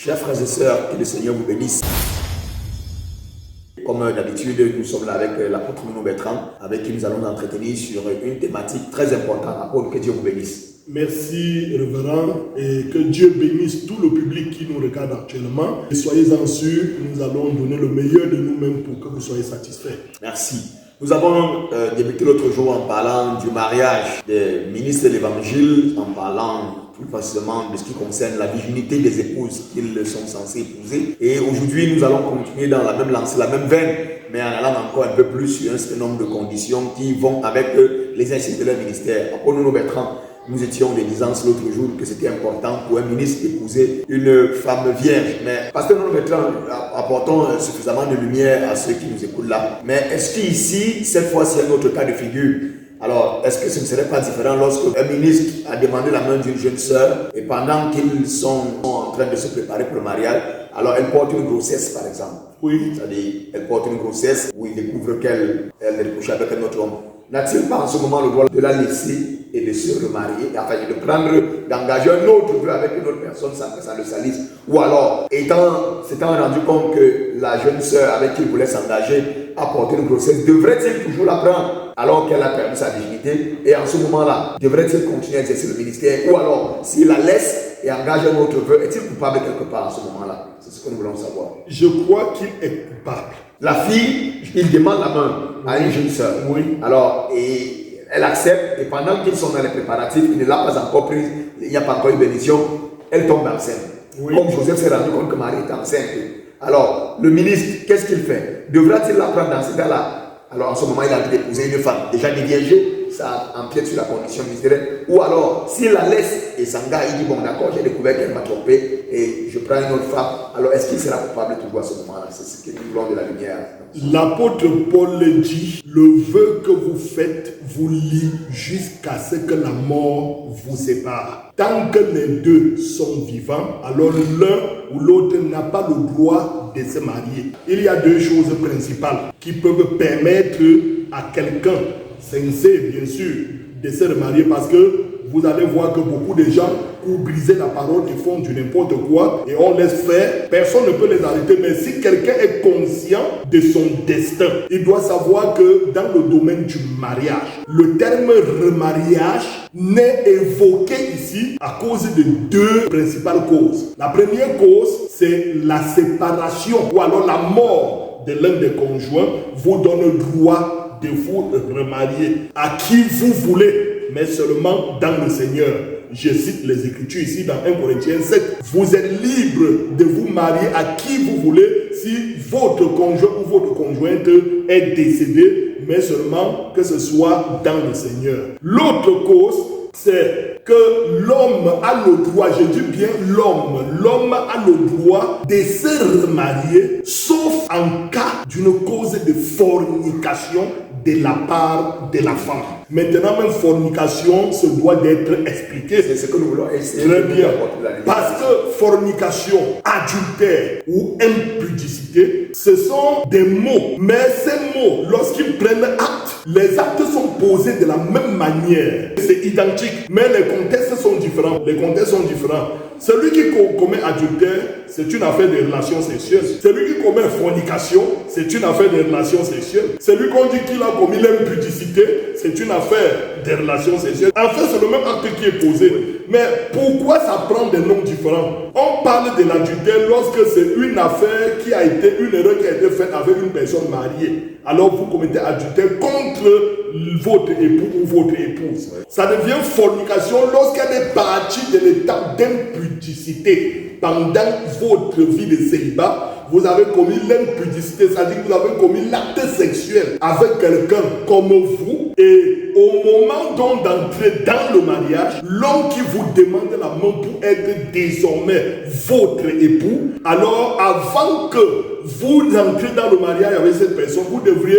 Chers frères et sœurs, que le Seigneur vous bénisse. Comme d'habitude, nous sommes là avec l'apôtre Nuno Bertrand, avec qui nous allons nous entretenir sur une thématique très importante. Apôtre, que Dieu vous bénisse. Merci, révérend, et que Dieu bénisse tout le public qui nous regarde actuellement. Et soyez-en sûrs, nous allons donner le meilleur de nous-mêmes pour que vous soyez satisfaits. Merci. Nous avons débuté l'autre jour en parlant du mariage des ministres de l'Évangile, en parlant plus facilement de ce qui concerne la virginité des épouses qu'ils sont censés épouser. Et aujourd'hui, nous allons continuer dans la même lancée, la même veine, mais en allant encore un peu plus sur un certain nombre de conditions qui vont avec les exercices de leur ministère. Apôtre Nuno Bertrand, nous étions en disance l'autre jour que c'était important pour un ministre d'épouser une femme vierge. Mais pasteur Nuno Bertrand, apportons suffisamment de lumière à ceux qui nous écoutent là. Mais est-ce qu'ici, cette fois-ci, un autre cas de figure? Alors, est-ce que ce ne serait pas différent lorsque un ministre a demandé la main d'une jeune sœur et pendant qu'ils sont en train de se préparer pour le mariage, alors elle porte une grossesse par exemple? Oui. C'est-à-dire, elle porte une grossesse où il découvre qu'elle est couchée avec un autre homme. N'a-t-il pas en ce moment le droit de la laisser et de se remarier, enfin de prendre, d'engager un autre vœu avec une autre personne sans que ça le salisse? Ou alors, s'étant rendu compte que la jeune sœur avec qui il voulait s'engager a porté une grossesse, devrait-il toujours la prendre alors qu'elle a perdu sa virginité? Et en ce moment-là, devrait-il continuer à exercer le ministère? Ou alors, s'il la laisse et engage un autre vœu, est-il coupable quelque part en ce moment-là? C'est ce que nous voulons savoir. Je crois qu'il est coupable. La fille, il demande la main à une jeune sœur. Oui. Alors, et elle accepte, et pendant qu'ils sont dans les préparatifs, il ne l'a pas encore prise, il n'y a pas encore eu bénédiction, elle tombe enceinte. Oui. Comme Joseph s'est rendu compte que Marie est enceinte. Alors, le ministre, qu'est-ce qu'il fait? Devra-t-il la prendre dans ce cas-là? Alors, en ce moment, il a envie d'épouser une femme déjà déviergée, ça empiète sur la condition ministérielle. Ou alors, s'il la laisse et s'engage, il dit, bon d'accord, j'ai découvert qu'elle m'a trompé et je prends une autre femme. Alors, est-ce qu'il sera coupable toujours à ce moment-là? C'est ce que nous voulons de la lumière. L'apôtre Paul le dit, le vœu que vous faites vous lie jusqu'à ce que la mort vous sépare. Tant que les deux sont vivants, alors l'un ou l'autre n'a pas le droit de se marier. Il y a deux choses principales qui peuvent permettre à quelqu'un, sincère bien sûr, de se remarier, parce que vous allez voir que beaucoup de gens, pour briser la parole, ils font du n'importe quoi et on laisse faire. Personne ne peut les arrêter. Mais si quelqu'un est conscient de son destin, il doit savoir que dans le domaine du mariage, le terme remariage n'est évoqué ici à cause de deux principales causes. La première cause, c'est la séparation ou alors la mort de l'un des conjoints vous donne le droit de vous remarier à qui vous voulez, mais seulement dans le Seigneur. Je cite les Écritures ici dans 1 Corinthiens 7. Vous êtes libre de vous marier à qui vous voulez si votre conjoint ou votre conjointe est décédé, mais seulement que ce soit dans le Seigneur. L'autre cause, c'est que l'homme a le droit, je dis bien l'homme a le droit de se remarier, sauf en cas d'une cause de fornication de la part de la femme. Maintenant, même fornication se doit d'être expliquée. C'est ce que nous voulons essayer. Très bien. Parce que fornication, adultère ou impudicité, ce sont des mots. Mais ces mots, lorsqu'ils prennent acte, les actes sont posés de la même manière. C'est identique, mais les contextes sont différents. Celui qui commet adultère, c'est une affaire de relations sexuelles. Celui qui commet fornication, c'est une affaire de relations sexuelles. Celui qu'on dit qu'il a commis l'impudicité, c'est une affaire de relations sexuelles. En fait, c'est le même acte qui est posé. Mais pourquoi ça prend des noms différents? On parle de l'adultère lorsque c'est une affaire qui a été, une erreur qui a été faite avec une personne mariée. Alors vous commettez adultère contre votre époux ou votre épouse. Ça devient fornication lorsqu'elle est partie de l'étape d'impudicité. Pendant votre vie de célibat, vous avez commis l'impudicité, c'est-à-dire que vous avez commis l'acte sexuel avec quelqu'un comme vous, et au moment donc d'entrer dans le mariage, l'homme qui vous demande la main pour être désormais votre époux, alors avant que vous entrez dans le mariage avec cette personne, vous devriez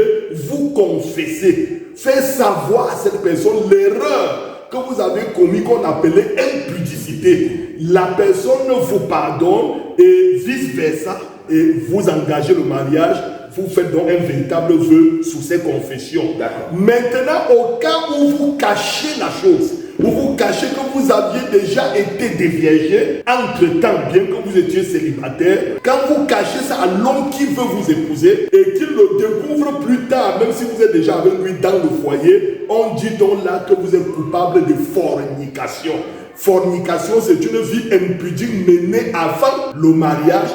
vous confesser, faire savoir à cette personne l'erreur que vous avez commis qu'on appelait impudicité. La personne vous pardonne et vice-versa, et vous engagez le mariage, vous faites donc un véritable vœu sous ces confessions. Maintenant, au cas où vous cachez la chose, Vous vous cachez que vous aviez déjà été déviergé entre-temps, bien que vous étiez célibataire. Quand vous cachez ça à l'homme qui veut vous épouser et qu'il le découvre plus tard, même si vous êtes déjà avec lui dans le foyer, on dit donc là que vous êtes coupable de fornication. Fornication, c'est une vie impudique menée avant le mariage,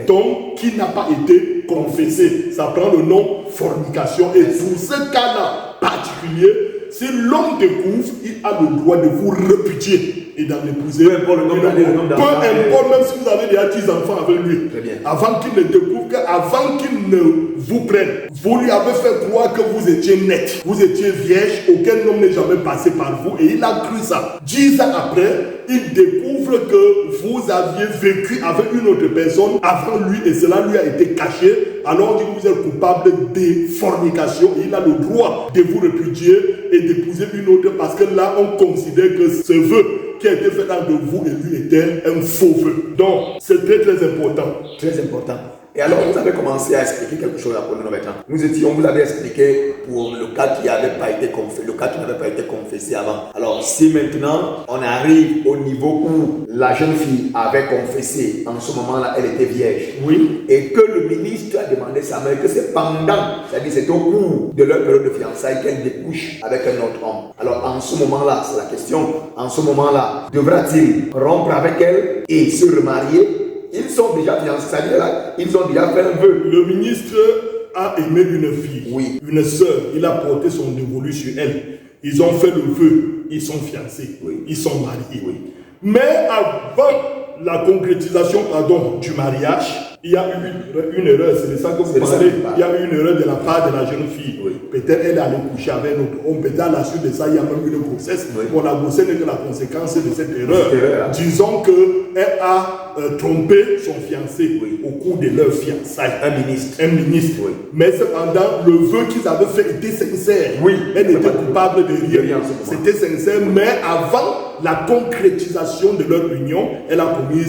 donc qui n'a pas été confessée. Ça prend le nom fornication. Et pour ce cas-là particulier, si l'homme découvre, il a le droit de vous répudier et d'en épouser. Peu importe, même si vous avez déjà 10 enfants avec lui. Avant qu'il ne découvre, avant qu'il ne vous prenne, vous lui avez fait croire que vous étiez net, vous étiez vierge, aucun homme n'est jamais passé par vous, et il a cru ça. 10 ans après, il découvre que vous aviez vécu avec une autre personne avant lui, et cela lui a été caché. Alors on dit que vous êtes coupable de fornication, et il a le droit de vous répudier et d'épouser une autre, parce que là on considère que ce vœu qui a été fait entre vous et lui était un faux vœu. Donc c'est très très important. Très important. Et alors, vous avez commencé à expliquer quelque chose à Paul maintenant. On vous avait expliqué pour le cas qui n'avait pas été confessé, le cas qui n'avait pas été confessé avant. Alors, si maintenant on arrive au niveau où la jeune fille avait confessé, en ce moment-là, elle était vierge. Oui. Et que le ministre a demandé sa mère que c'est pendant, c'est-à-dire c'est au cours de leur période de fiançailles qu'elle découche avec un autre homme. Alors, en ce moment-là, c'est la question, en ce moment-là, devra-t-il rompre avec elle et se remarier? Ils sont déjà fiancés, c'est-à-dire là, ils ont déjà fait un vœu. Le ministre a aimé une fille, oui, une sœur, il a porté son dévolu sur elle. Ils ont fait le vœu, ils sont fiancés, oui, ils sont mariés. Oui. Mais avant la concrétisation du mariage, il y a eu une erreur, c'est de ça que vous parlez. Il y a eu une erreur de la part de la jeune fille. Oui. Peut-être elle est allée coucher avec un autre homme, peut-être à la suite de ça, il y a même une grossesse. Oui. Bon, la grossesse n'est que la conséquence de cette erreur. Disons qu'elle a trompé son fiancé, oui, au cours de leur fiançailles. Un ministre. Un ministre. Oui. Mais cependant, le vœu qu'ils avaient fait était sincère. Oui. Elle n'était coupable de rien. C'était sincère, mais avant la concrétisation de leur union, elle a commis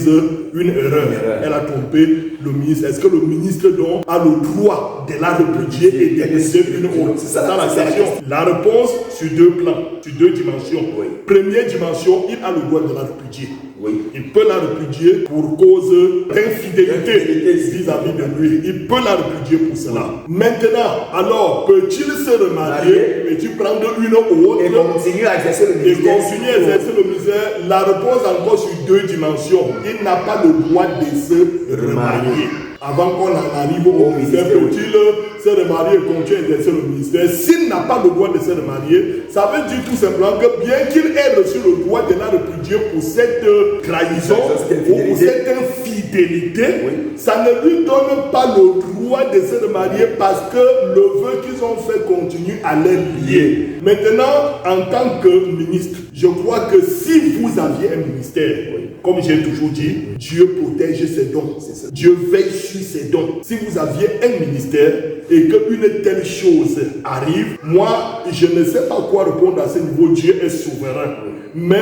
une erreur. Elle a trompé le ministre. Est-ce que le ministre donc a le droit de la répudier et d'épouser une autre? C'est ça la question. La réponse sur deux plans, sur deux dimensions. Oui. Première dimension, il a le droit de la répudier. Oui. Il peut la répudier pour cause d'infidélité vis-à-vis de lui. Il peut la répudier pour cela. Maintenant, alors, peut-il se remarier? Peut-il prendre une autre et continuer à exercer le ministère? La réponse encore sur deux dimensions. Il n'a pas le droit de se remarier. Avant qu'on en arrive au ministère, peut-il se remarier et continuer à exercer le ministère? S'il n'a pas le droit de se remarier, ça veut dire tout simplement que bien qu'il ait reçu le droit de la répudier pour cette trahison ou pour cette infidélité, oui, ça ne lui donne pas le droit de se remarier parce que le vœu qu'ils ont fait continue à les lier. Maintenant, en tant que ministre, je crois que si vous aviez un ministère, oui, comme j'ai toujours dit, Dieu protège ses dons. Dieu veille sur ses dons. Si vous aviez un ministère et qu'une telle chose arrive, moi, je ne sais pas quoi répondre à ce niveau. Dieu est souverain. Mais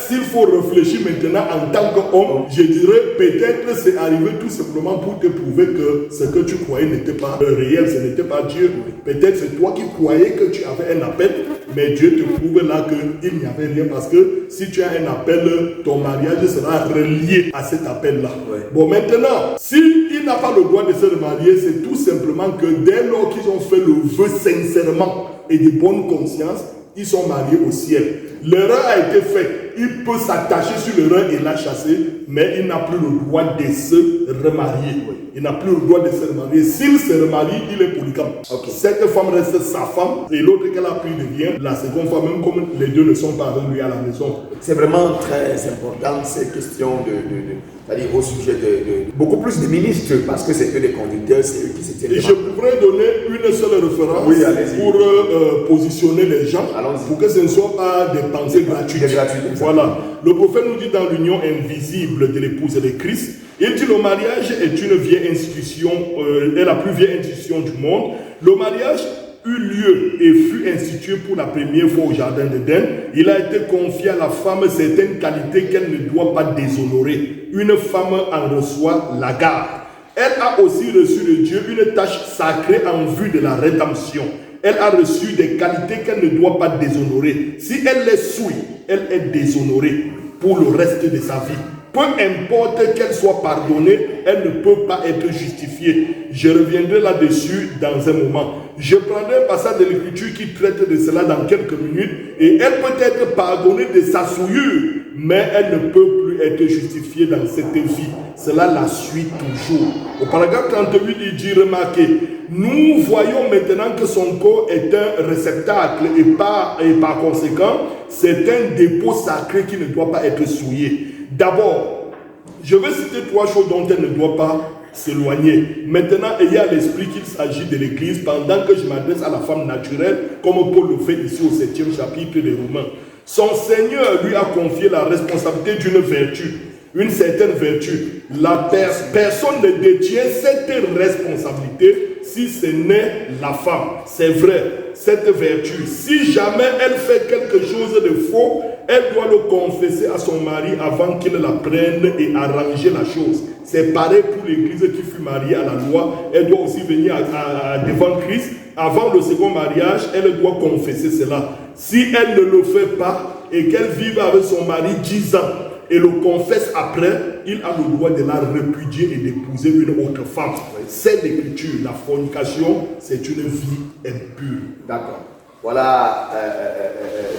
s'il faut réfléchir maintenant en tant qu'homme, je dirais peut-être c'est arrivé tout simplement pour te prouver que ce que tu croyais n'était pas réel, ce n'était pas Dieu. Peut-être c'est toi qui croyais que tu avais un appel, mais Dieu te prouve là qu'il n'y avait rien parce que si tu as un appel, ton mariage sera relié à cet appel-là. Ouais. Bon, maintenant, s'il n'a pas le droit de se remarier, c'est tout simplement que dès lors qu'ils ont fait le vœu sincèrement et de bonne conscience, ils sont mariés au ciel. L'erreur a été faite. Il peut s'attacher sur l'erreur et la chasser, mais il n'a plus le droit de se remarier. Il n'a plus le droit de se remarier. S'il se remarie, il est polygame. Okay. Cette femme reste sa femme et l'autre qu'elle a pris devient la seconde femme, même comme les deux ne sont pas avec lui à la maison. C'est vraiment très important ces questions c'est-à-dire au sujet de beaucoup plus de ministres, parce que c'est eux les conducteurs, c'est eux qui se tiennent. Et je pourrais donner une seule référence pour positionner les gens, pour que ce ne soit pas des pensées gratuites. Voilà. Le prophète nous dit dans l'union invisible de l'épouse de Christ, il dit le mariage est une vieille institution, est la plus vieille institution du monde. Le mariage eut lieu et fut institué pour la première fois au jardin d'Éden. Il a été confié à la femme certaines qualités qu'elle ne doit pas déshonorer. Une femme en reçoit la garde. Elle a aussi reçu de Dieu une tâche sacrée en vue de la rédemption. elle a reçu des qualités qu'elle ne doit pas déshonorer. Si elle les souille, elle est déshonorée pour le reste de sa vie. Peu importe qu'elle soit pardonnée, elle ne peut pas être justifiée. Je reviendrai là-dessus dans un moment. Je prendrai un passage de l'Écriture qui traite de cela dans quelques minutes et elle peut être pardonnée de sa souillure, mais elle ne peut plus être justifiée dans cette vie. Cela la suit toujours. Au paragraphe 38, il dit, remarquez, nous voyons maintenant que son corps est un réceptacle et par conséquent, c'est un dépôt sacré qui ne doit pas être souillé. D'abord, je vais citer 3 choses dont elle ne doit pas s'éloigner. Maintenant, ayez à l'esprit qu'il s'agit de l'Église pendant que je m'adresse à la femme naturelle, comme Paul le fait ici au 7e chapitre des Romains. Son Seigneur lui a confié la responsabilité d'une vertu, une certaine vertu. La personne ne détient cette responsabilité si ce n'est la femme. C'est vrai, cette vertu, si jamais elle fait quelque chose de faux, elle doit le confesser à son mari avant qu'il la prenne et arranger la chose. C'est pareil pour l'Église qui fut mariée à la loi. Elle doit aussi venir devant Christ. Avant le second mariage, elle doit confesser cela. Si elle ne le fait pas et qu'elle vive avec son mari 10 ans et le confesse après, il a le droit de la répudier et d'épouser une autre femme. C'est l'Écriture. La fornication, c'est une vie impure. D'accord. Voilà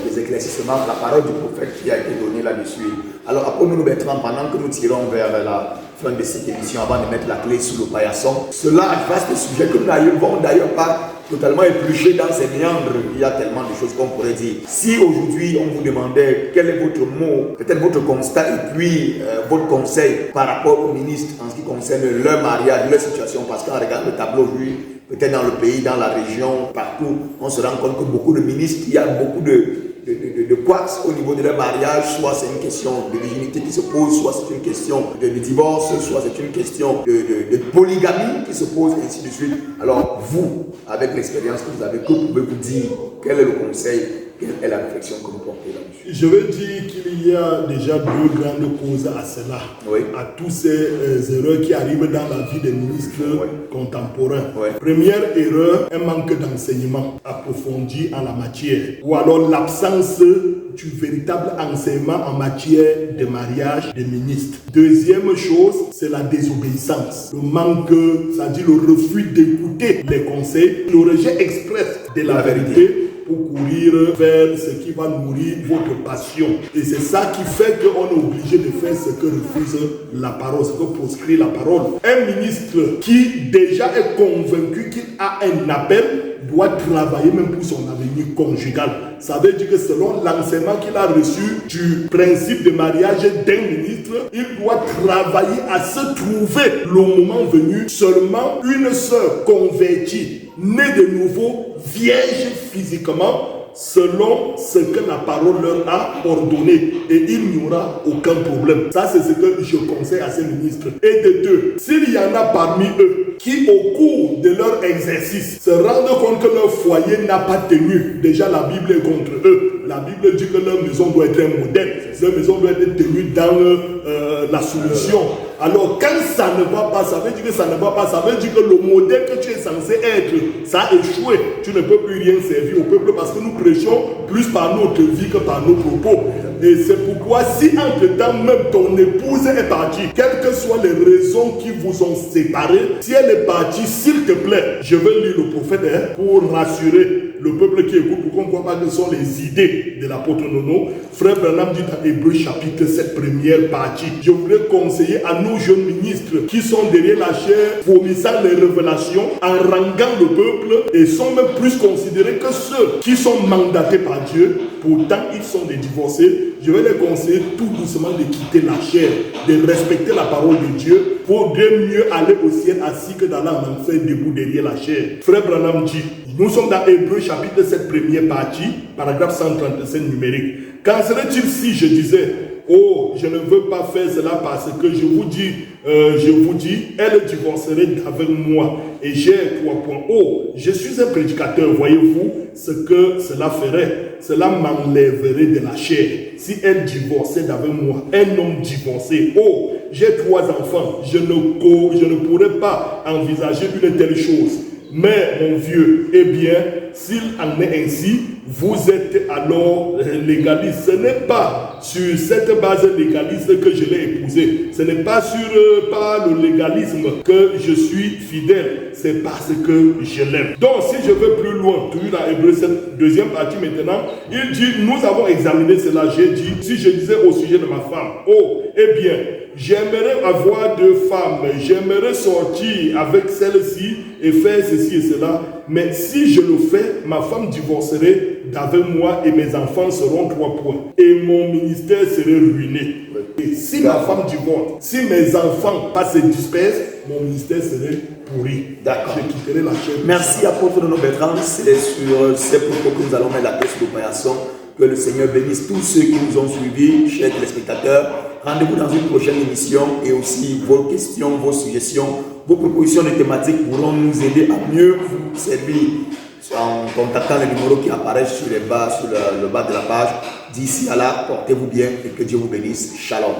les éclaircissements, la parole du prophète qui a été donnée là-dessus. Alors, apprenons-nous, Bertrand, pendant que nous tirons vers la fin de cette émission, avant de mettre la clé sous le paillasson, cela vaste sujet que nous n'avons d'ailleurs pas totalement épluché dans ces méandres. Il y a tellement de choses qu'on pourrait dire. Si aujourd'hui on vous demandait quel est votre mot, peut-être votre constat et puis votre conseil par rapport aux ministres en ce qui concerne leur mariage, leur situation, parce qu'en regardant le tableau aujourd'hui, peut-être dans le pays, dans la région, partout, on se rend compte que beaucoup de ministres, il y a beaucoup de couacs au niveau de leur mariage, soit c'est une question de virginité qui se pose, soit c'est une question de divorce, soit c'est une question de polygamie qui se pose, et ainsi de suite. Alors vous, avec l'expérience que vous avez, que pouvez-vous dire? Quel est le conseil? Quelle est la réflexion que vous portez là-dessus? Je veux dire qu'il y a déjà 2 grandes causes à cela, oui, à tous ces erreurs qui arrivent dans la vie des ministres oui, contemporains. Oui. Première erreur, un manque d'enseignement approfondi en la matière, ou alors l'absence du véritable enseignement en matière de mariage des ministres. Deuxième chose, c'est la désobéissance, le manque, c'est-à-dire le refus d'écouter les conseils, le rejet express de la vérité pour courir vers ce qui va nourrir votre passion. Et c'est ça qui fait qu'on est obligé de faire ce que refuse la parole, ce que proscrit la parole. Un ministre qui déjà est convaincu qu'il a un appel doit travailler même pour son avenir conjugal. Ça veut dire que selon l'enseignement qu'il a reçu du principe de mariage d'un ministre, il doit travailler à se trouver le moment venu seulement une sœur convertie, née de nouveau, vierge physiquement, selon ce que la parole leur a ordonné, et il n'y aura aucun problème. Ça, c'est ce que je conseille à ces ministres. Et de deux, s'il y en a parmi eux qui, au cours de leur exercice, se rendent compte que leur foyer n'a pas tenu, déjà la Bible est contre eux. La Bible dit que leur maison doit être un modèle, leur maison doit être tenue dans la soumission. Alors, quand ça ne va pas, ça veut dire que ça ne va pas, ça veut dire que le modèle que tu es censé être, ça a échoué. Tu ne peux plus rien servir au peuple parce que nous prêchons plus par notre vie que par nos propos. Et c'est pourquoi, si entre-temps même ton épouse est partie, quelles que soient les raisons qui vous ont séparés, si elle est partie, s'il te plaît, je vais lire le prophète pour rassurer le peuple qui écoute, pour qu'on ne voit pas que ce sont les idées de l'apôtre Nono. Frère Branham dit dans Hébreux chapitre 7, première partie, je voudrais conseiller à nos jeunes ministres qui sont derrière la chair, vomissant les révélations, en ranguant le peuple, et sont même plus considérés que ceux qui sont mandatés par Dieu. Pourtant, ils sont des divorcés. Je vais les conseiller tout doucement de quitter la chair, de respecter la parole de Dieu, pour mieux aller au ciel assis que d'aller en enfer debout derrière la chair. Frère Branham dit, nous sommes dans Hébreux chapitre 7, première partie, paragraphe 135 numérique. Qu'en serait-il si je disais, oh, je ne veux pas faire cela parce que je vous dis, elle divorcerait avec moi. Et j'ai 3 points. Oh, je suis un prédicateur, voyez-vous, ce que cela ferait, cela m'enlèverait de la chair. Si elle divorçait avec moi, un homme divorcé, oh, j'ai 3 enfants, je ne pourrais pas envisager une telle chose. Mais mon vieux, eh bien, s'il en est ainsi, vous êtes alors légaliste. Ce n'est pas sur cette base légaliste que je l'ai épousé. Ce n'est pas sur par le légalisme que je suis fidèle. C'est parce que je l'aime. Donc, si je veux plus loin, toujours dans Hébreux, cette deuxième partie maintenant, il dit, nous avons examiné cela. J'ai dit, si je disais au sujet de ma femme, oh, eh bien, j'aimerais avoir 2 femmes, j'aimerais sortir avec celle-ci et faire ceci et cela, mais si je le fais, ma femme divorcerait d'avec moi et mes enfants seront 3 points. Et mon ministère serait ruiné. Et si ma femme divorce, si mes enfants passent et dispersent, mon ministère serait pourri. D'accord. Je quitterai la chaîne. Merci, apôtre de nos Bertrand. C'est sur ces propos que nous allons mettre la pièce d'opération. Que le Seigneur bénisse tous ceux qui nous ont suivis, chers téléspectateurs. Rendez-vous dans une prochaine émission et aussi vos questions, vos suggestions, vos propositions de thématiques pourront nous aider à mieux vous servir en contactant les numéros qui apparaissent sur le bas de la page. D'ici à là, portez-vous bien et que Dieu vous bénisse. Shalom.